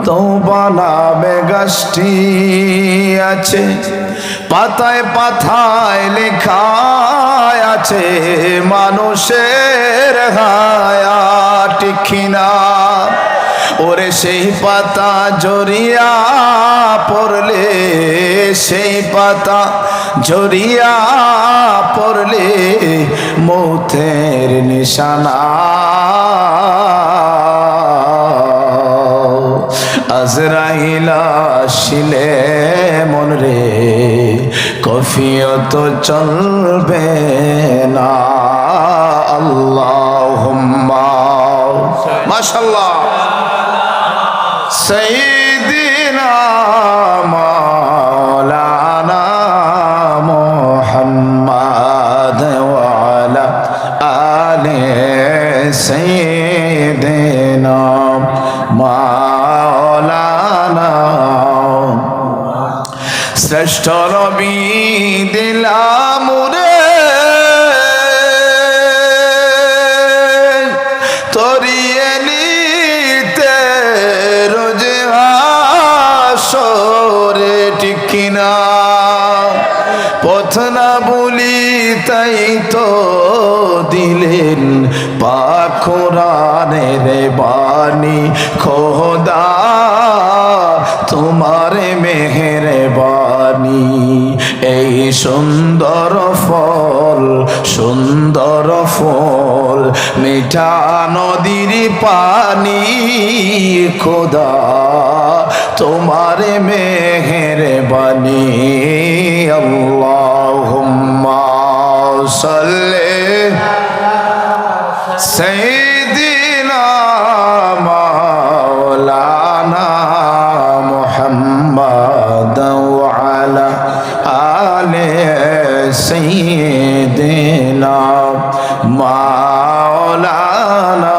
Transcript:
তওবা নামে গাছটি আছে, পাতায় পাতায় লেখা আছে মানুষের হায়াত, ঠিক কিনা? ওরে সেই পাতা জড়িয়া পড়লে, সেই পাতা জড়িয়া পড়লে মৌতের নিশানা। আজরাইল আসিলে মন রে কফিয়ত চলবে না। আল্লাহুম্মা মাশাআল্লাহ সাইয়্যিদিনা মাওলানা মুহাম্মদ ওয়া আলা আলি সাইয়্যিদিনা মাওলানা। শ্রেষ্ঠ নবী দিলাম রে তরিয়ে নিতে রোজ হাসরে, ঠিক কিনা? পথ না বলি তাই তো দিলেন পাক কোরআনের বাণী। খোদা তোমার মেহেরবানি, এই সুন্দর ফল সুন্দর ফল মিঠা নদীর পানি। খোদা তোমার মেহেরবানি। আল্লাহুম্মা সাল্লি সাইয়্যিদিনা মাওলানা মুহাম্মদ ওয়া আলা আলি সাইয়্যিদিনা মাওলানা